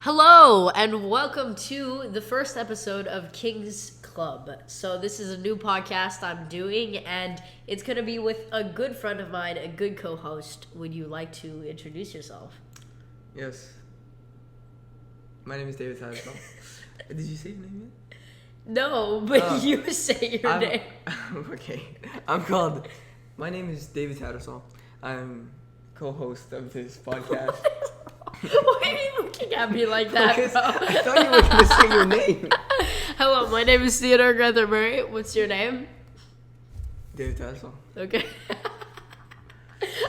Hello, and welcome to the first episode of King's Club. So this is a new podcast I'm doing, and it's going to be with a good friend of mine, a good co-host. Would you like to introduce yourself? Yes. My name is David Tattersall. Did you say your name yet? No, but you say your name. Okay. My name is David Tattersall. I'm co-host of this podcast. Why are you looking at me like that, bro? I thought you were going to say your name. Hello, my name is Grether-Murray. What's your name? David Tattersall. Okay.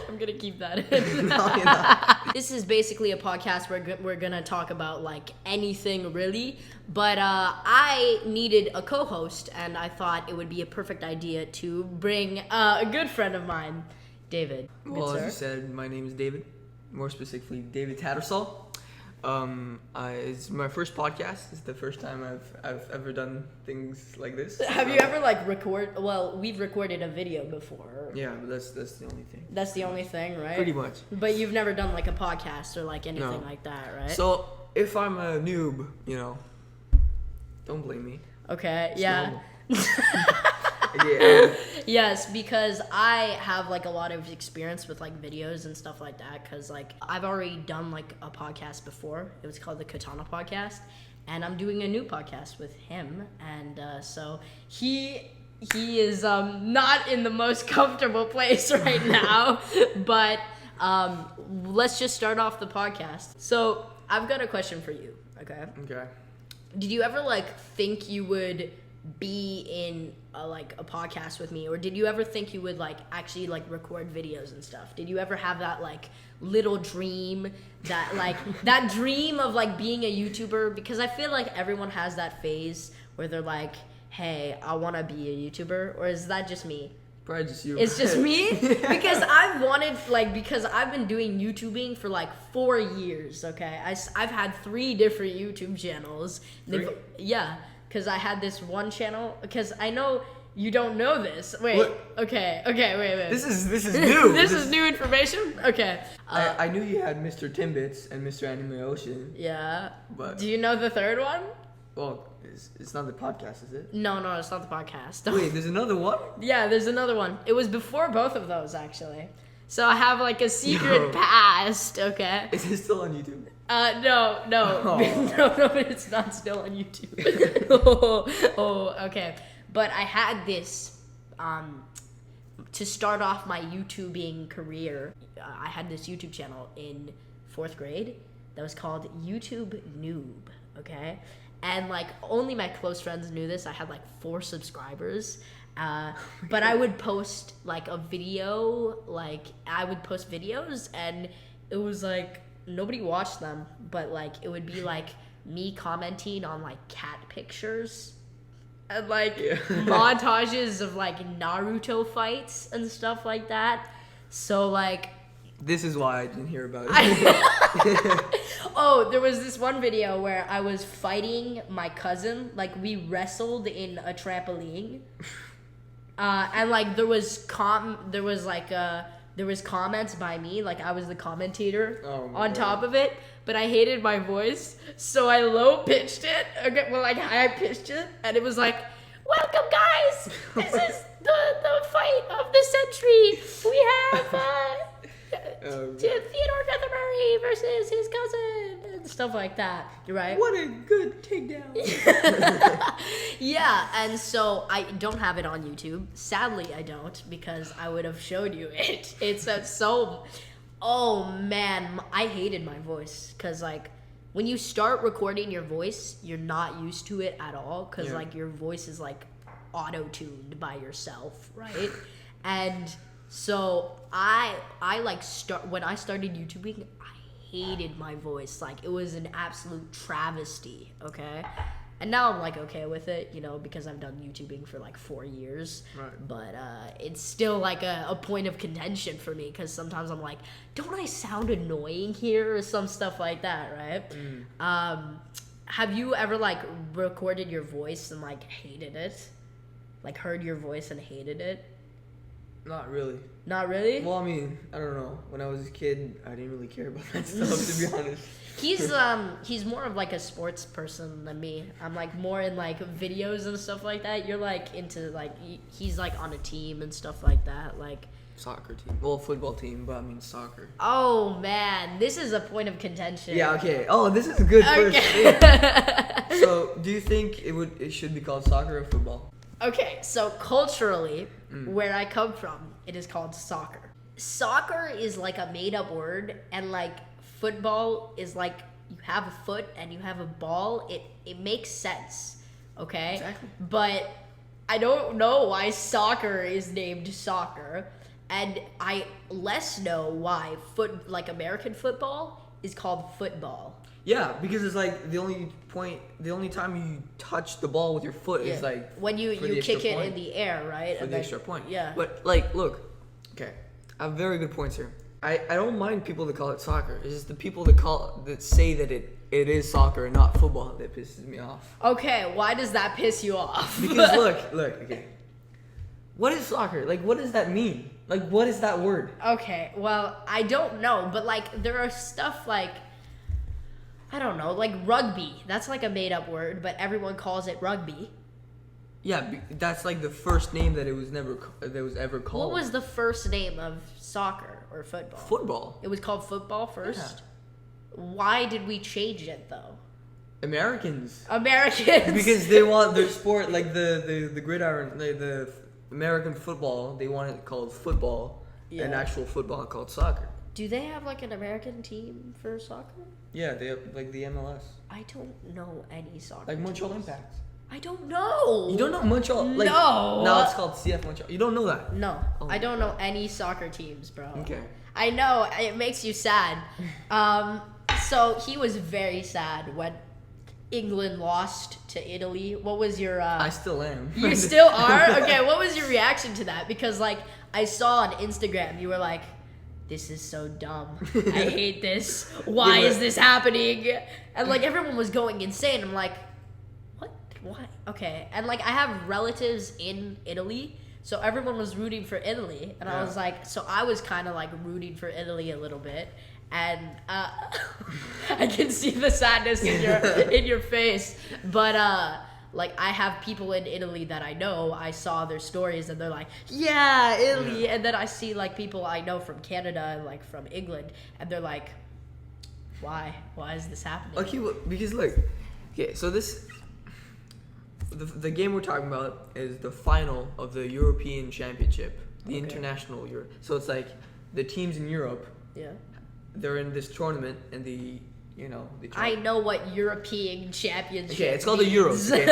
I'm going to keep that in. No, you're not. This is basically a podcast where we're going to talk about, like, anything really. But I needed a co-host, and I thought it would be a perfect idea to bring a good friend of mine, David. Well, as you said, my name is David. More specifically, David Tattersall. It's my first podcast. It's the first time I've ever done things like this. Have you ever record? Well, we've recorded a video before. Yeah, but that's the only thing. That's the only thing, right? Pretty much. But you've never done like a podcast or anything like that, right? So if I'm a noob, don't blame me. Okay. It's Yeah. normal. Yeah. Yes, because I have a lot of experience with videos and stuff like that. Because I've already done a podcast before. It was called the Katana Podcast, and I'm doing a new podcast with him. And so he is not in the most comfortable place right now. But let's just start off the podcast. So I've got a question for you. Okay. Okay. Did you ever think you would be in a podcast with me, or did you ever think you would actually record videos and stuff? Did you ever have that little dream, that that dream of being a YouTuber? Because I feel like everyone has that phase where they're like, hey, I want to be a YouTuber. Or is that just me? Probably just you. It's just me? Because I've wanted, because I've been doing YouTubing for 4 years, okay? I've had 3 different YouTube channels. 3? Yeah. Because I had this one channel, because I know you don't know this. Wait, what? Okay, wait. This is new. This is new information? Okay. I knew you had Mr. Timbits and Mr. Anime Ocean. Yeah. But do you know the third one? Well, it's not the podcast, is it? No, it's not the podcast. Wait, there's another one? Yeah, there's another one. It was before both of those, actually. So I have a secret past, okay? Is it still on YouTube? No. Oh. No, it's not still on YouTube. Okay. But I had this, to start off my YouTubing career, I had this YouTube channel in 4th grade that was called YouTube Noob, okay? And, only my close friends knew this. I had, 4 subscribers. But I would post, a video, I would post videos, and it was, nobody watched them, but it would be me commenting on cat pictures and montages of Naruto fights and stuff like that. So This is why I didn't hear about it. Oh, there was this one video where I was fighting my cousin. We wrestled in a trampoline. And there was comments by me, I was the commentator on top of it, but I hated my voice, so I low pitched it. Okay, well, high pitched it, and it was welcome guys, this is the fight of the century. We have Theodore Grether-Murray versus his cousin and stuff like that, right? What a good takedown. Yeah, and so I don't have it on YouTube. Sadly, I don't, because I would have showed you it. It's so... Oh, man, I hated my voice, because, when you start recording your voice, you're not used to it at all, because, your voice is, auto-tuned by yourself, right? And so when I started YouTubing, I hated my voice. It was an absolute travesty, okay? And now I'm okay with it, because I've done YouTubing for 4 years. Right. But it's still a point of contention for me, because sometimes I'm don't I sound annoying here or some stuff like that, right? Have you ever recorded your voice and hated it? Heard your voice and hated it? Not really. Not really? Well, I mean, I don't know. When I was a kid, I didn't really care about that stuff, to be honest. He's more of like a sports person than me. I'm like more in like videos and stuff like that. You're like into like he's like on a team and stuff like that. Like Soccer team. Well, football team, but I mean soccer. oh man, this is a point of contention. Yeah. Okay. Oh, this is a good first thing. So, do you think it should be called soccer or football? Okay, so culturally, where I come from, it is called soccer. Soccer is like a made-up word, and like football is like you have a foot and you have a ball. It makes sense, okay? Exactly. But I don't know why soccer is named soccer, and I less know why American football is called football. Yeah, because it's like the only time you touch the ball with your foot is like when you for the kick extra it point. in the air, right? For And the then- extra point. Yeah. But like, look, okay, I have very good points here. I don't mind people that call it soccer. It's just the people that say that it is soccer and not football that pisses me off. Okay, why does that piss you off? Because look, okay. What is soccer? Like, what does that mean? Like, what is that word? Okay, well, I don't know, but like there are stuff like I don't know, like rugby. That's like a made up word, but everyone calls it rugby. Yeah, that's like the first name that it was ever called. What was the first name of soccer or football? Football. It was called football first? Yeah. Why did we change it though? Americans. Because they want their sport like the gridiron, the American football. They want it called football, and Yeah. actual football called soccer. Do they have like an American team for soccer? Yeah, they have like the MLS, I don't know any soccer. like Montreal teams. Impact. I don't know. You don't know Montreal? Like, No. Now it's called CF Montreal. You don't know that? No, Oh I my don't know any soccer teams, bro. Okay. I know it makes you sad. So he was very sad when England lost to Italy. What was your? I still am. You still are? Okay. What was your reaction to that? Because like I saw on Instagram, you were like, "This is so dumb. I hate this. Why is this happening?" And like everyone was going insane. I'm like, what? Why? Okay. And like I have relatives in Italy, so everyone was rooting for Italy, and I Yeah. was like, so I was kind of like rooting for Italy a little bit, and I can see the sadness in your face, but like I have people in Italy that I know. I saw their stories, and they're like, yeah, Italy, Yeah. and then I see like people I know from Canada and like from England, and they're like, why is this happening? Okay, well, because look, okay, so the game we're talking about is the final of the European Championship, the international Euro. So it's like the teams in Europe, Yeah. they're in this tournament, and they I know what European Championship. okay, it's called the Euros, okay?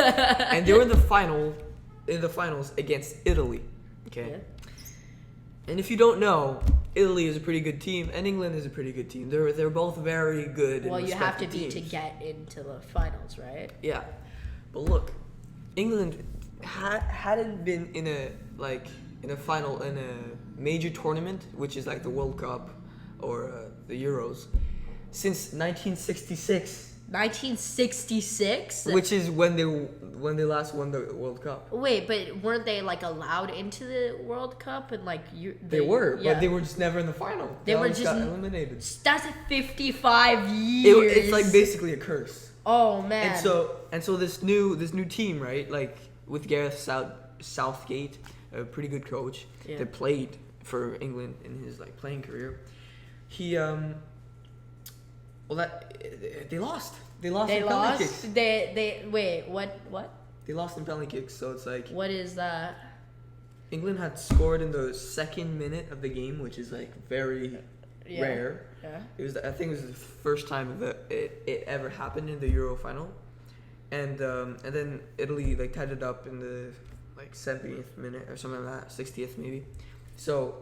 And they were in the finals against Italy, okay? Yeah. And if you don't know, Italy is a pretty good team, and England is a pretty good team. They're both very good. Well, and you have to respected be to teams. get into the finals, right? Yeah, but look, England hadn't been in a final in a major tournament, which is like the World Cup or the Euros, since 1966. 1966. Which is when they last won the World Cup. Wait, but weren't they like allowed into the World Cup and like They were, yeah. but they were just never in the final. They were always just got eliminated. That's 55 years. It's like basically a curse. Oh man. And so this new team, right? Like with Gareth Southgate, a pretty good coach that played for England in his like playing career. He they lost. They lost in penalty kicks. They wait. What? They lost in penalty kicks. So it's like What is that? England had scored in the second minute of the game, which is like very Yeah. rare. Yeah. I think it was the first time that it ever happened in the Euro final, and then Italy like tied it up in the like 70th minute or something like that, 60th maybe. So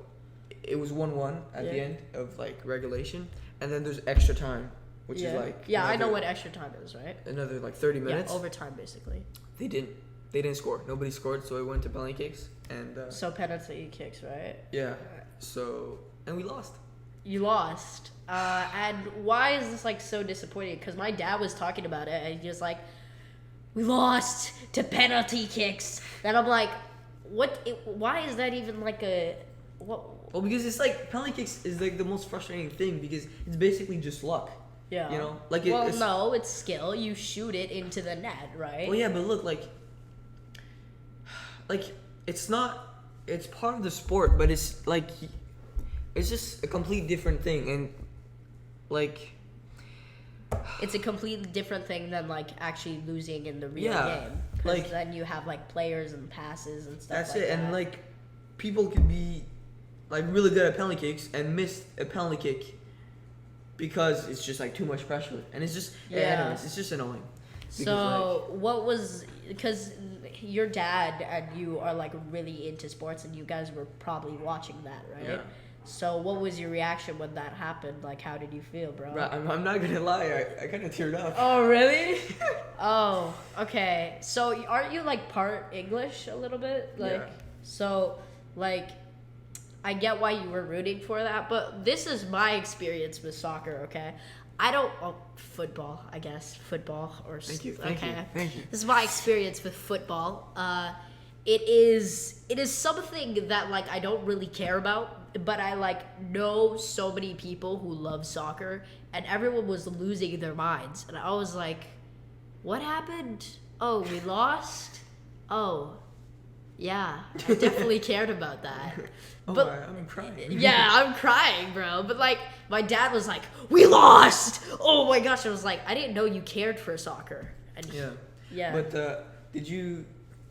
it was 1-1 at the end of like regulation, and then there's extra time, which is like I know what extra time is, right? another like 30 minutes. Yeah, overtime basically. They didn't score. Nobody scored, so it went to penalty kicks, and So penalty kicks, right? yeah. So and we lost. You lost. And why is this like so disappointing? Because my dad was talking about it, and he was like, "We lost to penalty kicks." And I'm like, why is that even like a what? Well, because it's like penalty kicks is like the most frustrating thing because it's basically just luck. Yeah. You know, like well, it's, no, it's skill. You shoot it into the net, right? well, yeah, but look, like it's not. It's part of the sport, but it's like it's just a complete different thing, and like it's a completely different thing than like actually losing in the real Yeah, game. Because like- then you have like players and passes and stuff. that's like it. that. And like people could be like really good at penalty kicks and miss a penalty kick because it's just like too much pressure, and it's just anyways, it's just annoying. Because, So what was, because your dad and you are like really into sports and you guys were probably watching that, right? Yeah. So what was your reaction when that happened? Like, how did you feel, bro? Right, I'm not gonna lie, I kind of teared up. Oh, really? Oh, okay. So aren't you like part English a little bit? Like, Yeah. so like, I get why you were rooting for that, but this is my experience with soccer, okay? I don't, football, I guess. Football or Thank you. okay. Thank you. This is my experience with football. It is something that like I don't really care about, but I like know so many people who love soccer, and everyone was losing their minds, and I was like, "What happened? Oh, we lost. Oh, yeah, I definitely cared about that." But I'm crying. yeah, I'm crying, bro. But like, my dad was like, "We lost." Oh my gosh, I was like, I didn't know you cared for soccer. And yeah. But did you?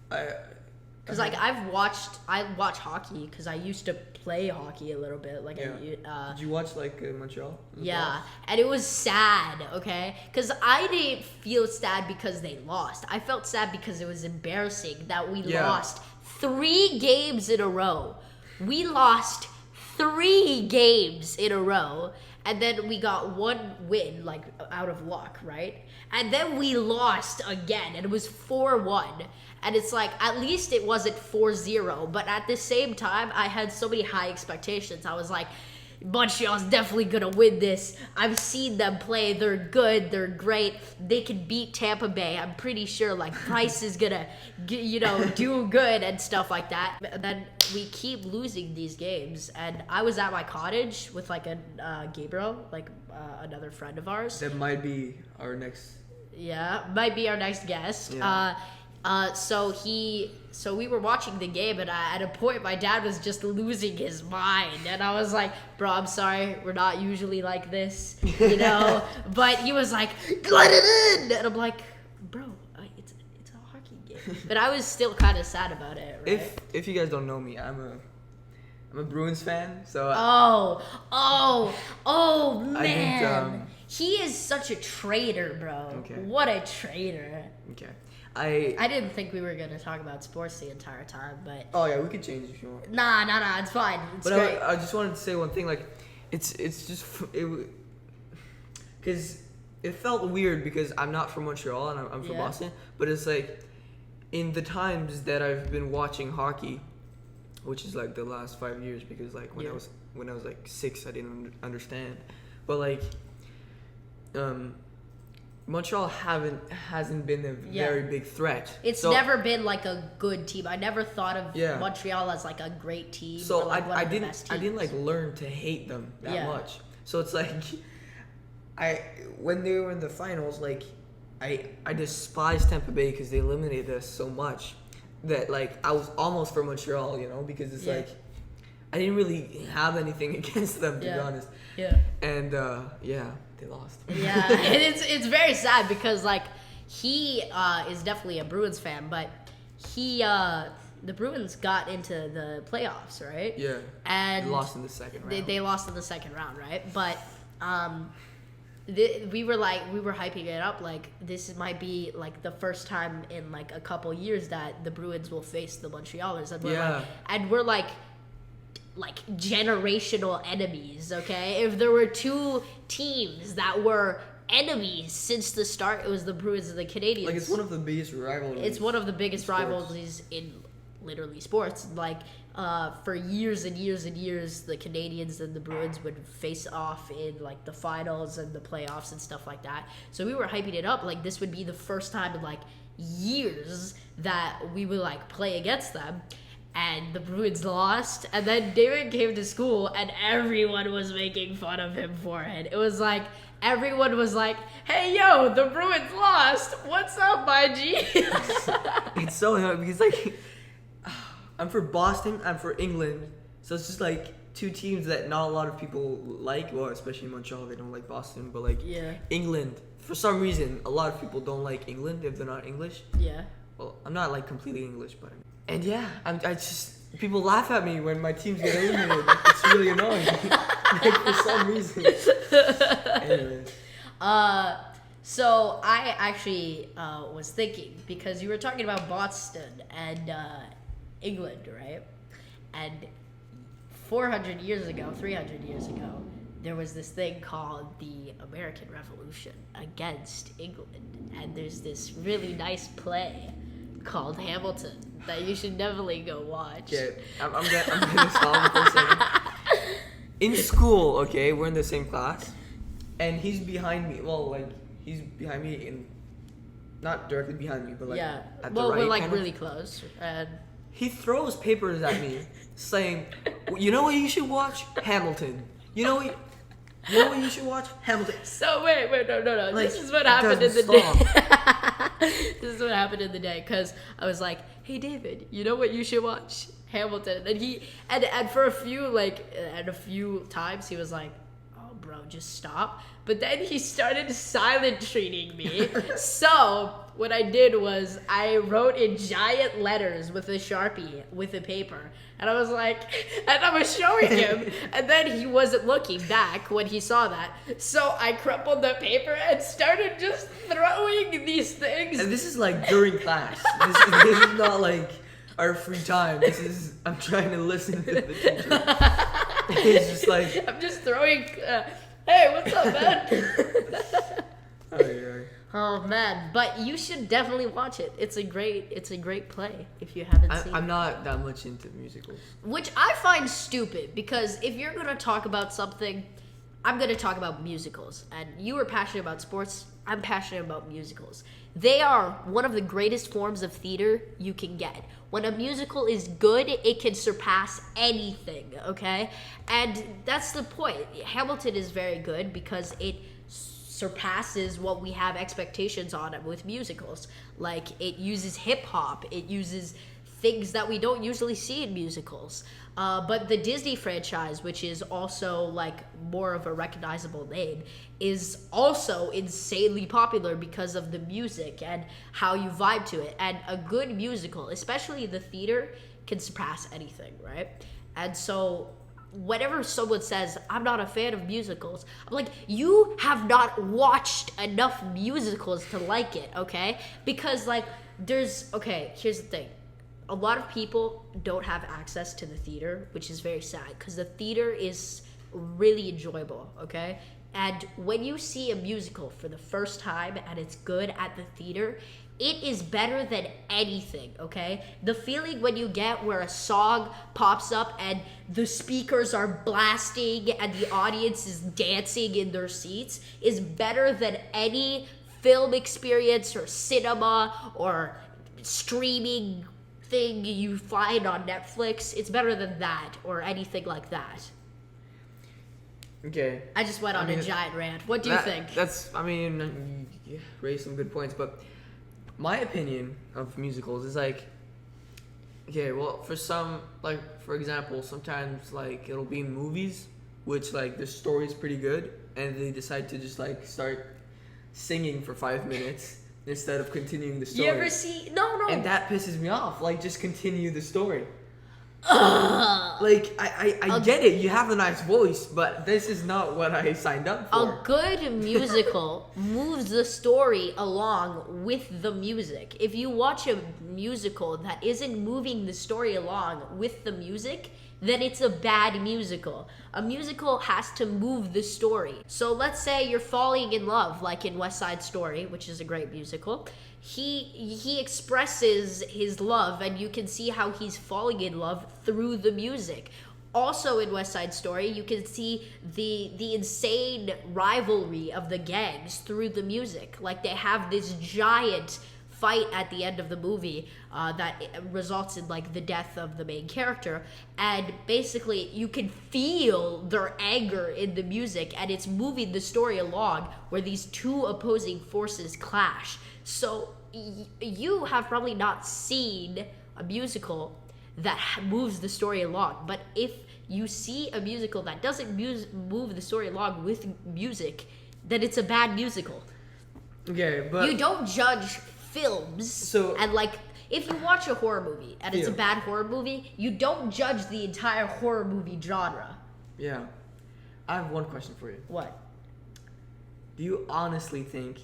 Because like I watch hockey because I used to play hockey a little bit. Like Did you watch like Montreal? yeah, and it was sad. Okay, because I didn't feel sad because they lost. I felt sad because it was embarrassing that we lost 3 games in a row. We lost 3 games in a row, and then we got 1 win, like out of luck, right? And then we lost again, and it was 4-1. And it's like, at least it wasn't 4-0, but at the same time, I had so many high expectations. I was like, Montreal's definitely gonna win this. I've seen them play. They're good. They're great. They can beat Tampa Bay. I'm pretty sure like Price is gonna, do good and stuff like that. And then we keep losing these games. And I was at my cottage with like Gabriel, like another friend of ours. That might be our next. Yeah, might be our next guest. Yeah. So we were watching the game, and at a point, my dad was just losing his mind, and I was like, "Bro, I'm sorry, we're not usually like this, But he was like, "Let it in," and I'm like, "Bro, it's a hockey game." But I was still kind of sad about it. Right? If you guys don't know me, I'm a Bruins fan, so. Man, he is such a traitor, bro. Okay. What a traitor. Okay. I didn't think we were gonna talk about sports the entire time, but Oh yeah, we could change if you want. nah, it's fine. It's But great. I just wanted to say one thing, like, it's just because it felt weird because I'm not from Montreal and I'm from Boston, but it's like in the times that I've been watching hockey, which is like the last 5 years, because like when I was like 6, I didn't understand, but like Montreal hasn't been a very big threat. It's never been like a good team. I never thought of Montreal as like a great team. So or like I didn't like learn to hate them that much. So it's like when they were in the finals, like I despised Tampa Bay because they eliminated us so much that like I was almost for Montreal, because it's like I didn't really have anything against them, to be honest. Yeah. And they lost. Yeah, and it's very sad because like he is definitely a Bruins fan, but the Bruins got into the playoffs, right? Yeah. And they lost in the second round. They lost in the second round, right? But we were hyping it up like this might be like the first time in like a couple years that the Bruins will face the Montrealers, and we're like generational enemies, okay? If there were 2 teams that were enemies since the start, it was the Bruins and the Canadiens. Like, it's one of the biggest rivalries. It's one of the biggest rivalries in literally sports. Like, for years and years and years, the Canadiens and the Bruins would face off in like the finals and the playoffs and stuff like that. So we were hyping it up like this would be the first time in like years that we would like play against them. and the Bruins lost, and then David came to school and everyone was making fun of him for it. It was like everyone was like, "Hey yo, the Bruins lost. What's up, my G?" It's so annoying because like I'm for Boston, I'm for England, so it's just like two teams that not a lot of people like. Well, especially in Montreal, they don't like Boston, but like Yeah. England, for some reason, a lot of people don't like England if they're not English. Yeah. Well, I'm not like completely English, but and yeah, I just people laugh at me when my teams get eliminated. It's really annoying. Like for some reason. Anyways. So I actually was thinking, because you were talking about Boston and England, right? And 400 years ago, 300 years ago, there was this thing called the American Revolution against England. And there's this really nice play called Hamilton that you should definitely go watch. Okay, I'm gonna stop for a second. In school, okay, we're in the same class, and he's behind me. Well, like he's behind me, in not directly behind me, but like Yeah. at Well, the right. we're like kind of. really close. And He throws papers at me, saying, "You know what you should watch? Hamilton. You know what? You know what you should watch? Hamilton." so wait, no. Like, This is what it happened in the doesn't day. This is what happened in the day, because I was like, "Hey David, you know what you should watch? Hamilton." And he and for a few times he was like, "Oh bro, just stop." But then he started silent treating me. So what I did was I wrote in giant letters with a Sharpie with a paper. And I was like, and I was showing him, and then he wasn't looking back when he saw that. So I crumpled the paper and started just throwing these things. And this is like during class. This is not like our free time. This is I'm trying to listen to the teacher. It's just like I'm just throwing, hey, what's up, man? Oh man, but you should definitely watch it. It's a great play if you haven't seen I'm it. not that much into musicals. Which I find stupid, because if you're gonna talk about something, I'm gonna talk about musicals. And you are passionate about sports, I'm passionate about musicals. They are one of the greatest forms of theater you can get. When a musical is good, it can surpass anything, okay? And that's the point. Hamilton is very good because it surpasses what we have expectations on it with musicals. Like, it uses hip hop, it uses things that we don't usually see in musicals. But the Disney franchise, which is also like more of a recognizable name, is also insanely popular because of the music and how you vibe to it. And a good musical, especially the theater, can surpass anything, right? And so whenever someone says, "I'm not a fan of musicals," I'm like, you have not watched enough musicals to like it, okay? Because like here's the thing. A lot of people don't have access to the theater, which is very sad, because the theater is really enjoyable, okay? And when you see a musical for the first time and it's good at the theater, it is better than anything, okay? The feeling when you get where a song pops up and the speakers are blasting and the audience is dancing in their seats is better than any film experience or cinema or streaming thing you find on Netflix. It's better than that or anything like that. Okay. I just went on a giant rant. What do you think? You raised some good points, but my opinion of musicals is like, okay, well, for some, like, for example, sometimes, like, it'll be in movies, which, like, the story's pretty good, and they decide to just, like, start singing for 5 minutes instead of continuing the story. You ever see... No. And that pisses me off. Like, just continue the story. Ugh. Like, I get it. You have a nice voice, but this is not what I signed up for. A good musical moves the story along with the music. If you watch a musical that isn't moving the story along with the music, then it's a bad musical. A musical has to move the story. So let's say you're falling in love, like in West Side Story, which is a great musical. He expresses his love, and you can see how he's falling in love through the music. Also in West Side Story, you can see the insane rivalry of the gangs through the music. Like, they have this giant fight at the end of the movie that results in like the death of the main character, and basically you can feel their anger in the music, and it's moving the story along where these two opposing forces clash. So you have probably not seen a musical that moves the story along, but if you see a musical that doesn't move the story along with music, then it's a bad musical. Okay, but You don't judge films and like if you watch a horror movie and it's a bad horror movie, you don't judge the entire horror movie genre. yeah, I have one question for you. What? Do you honestly think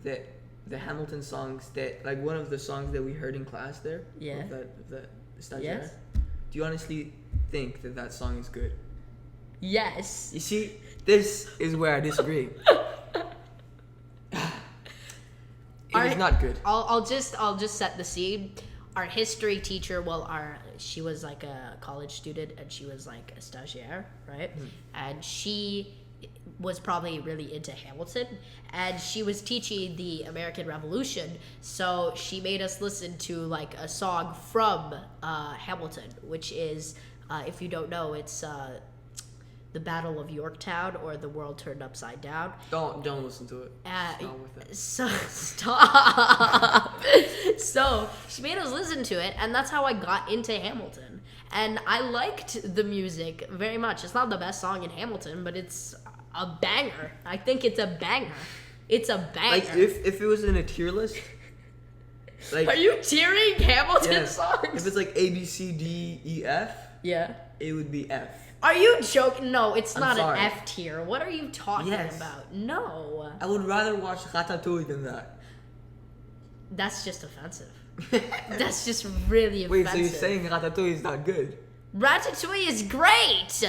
that the Hamilton songs that like one of the songs that we heard in class there? Yeah. Of that stagiaire? Yes. Do you honestly think that that song is good? Yes. You see, this is where I disagree. It is not good. I'll just set the scene. Our history teacher, she was like a college student and she was like a stagiaire, right? And she was probably really into Hamilton, and she was teaching the American Revolution, so she made us listen to like a song from Hamilton, which is, if you don't know, it's the Battle of Yorktown, or The World Turned Upside Down. Don't listen to it. Stop with it. So stop. So she made us listen to it, and that's how I got into Hamilton. And I liked the music very much. It's not the best song in Hamilton, but it's a banger. I think it's a banger. It's a banger. Like if it was in a tier list, like Are you tiering Hamilton songs? if it's like A B C D E F, Yeah. it would be F. Are you joking? No, it's I'm not sorry. an F tier. What are you talking Yes. about? No. I would rather watch Ratatouille than that. That's just offensive. That's just really offensive. Wait, so you're saying Ratatouille is not good? Ratatouille is great!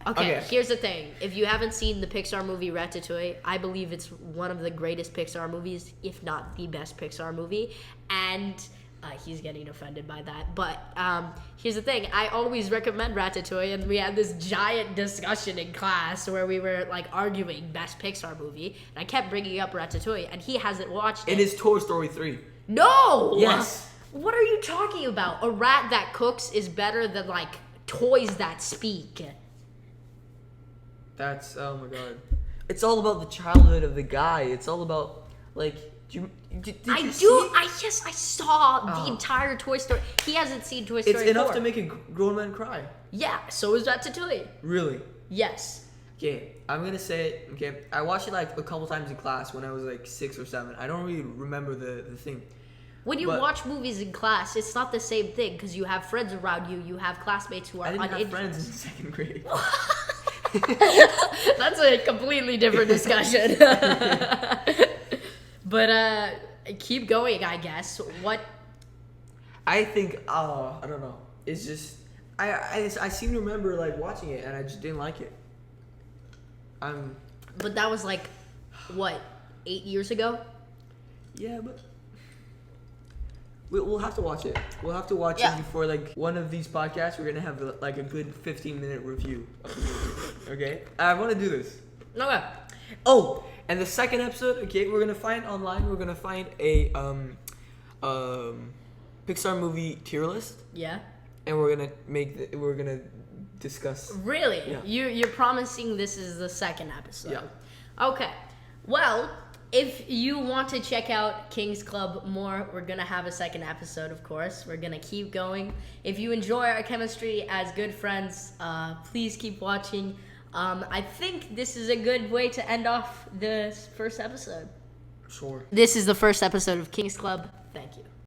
Okay, Okay. here's the thing. If you haven't seen the Pixar movie Ratatouille, I believe it's one of the greatest Pixar movies, if not the best Pixar movie. And he's getting offended by that. But here's the thing. I always recommend Ratatouille, and we had this giant discussion in class where we were like arguing best Pixar movie. And I kept bringing up Ratatouille, and he hasn't watched it. It is Toy Story 3. No! Yes. What are you talking about? A rat that cooks is better than like toys that speak. That's, oh my god. It's all about the childhood of the guy. It's all about, like, did you see it? Yes, I saw the entire Toy Story. He hasn't seen Toy Story It's enough 4. to make a grown man cry. Yeah, so is Ratatouille. Really? Yes. Okay, I'm gonna say it. Okay, I watched it like a couple times in class when I was like 6 or 7. I don't really remember the thing. When you watch movies in class, it's not the same thing because you have friends around you. You have classmates who are I didn't have uninterested. friends in 2nd grade. That's a completely different discussion. But keep going, I guess. What? I think, I don't know. It's just, I seem to remember like watching it and I just didn't like it. But that was like, what, 8 years ago? Yeah, but we'll have to watch it. We'll have to watch it before like one of these podcasts. We're gonna have like a good 15-minute review of the movie. Okay, I want to do this. Okay. Oh, and the second episode. Okay, we're gonna find online. We're gonna find a Pixar movie tier list. Yeah. And we're gonna discuss. Really? Yeah. You're promising this is the second episode? Yeah. Okay. Well, if you want to check out King's Club more, we're going to have a second episode, of course. We're going to keep going. If you enjoy our chemistry as good friends, please keep watching. I think this is a good way to end off this first episode. Sure. This is the first episode of King's Club.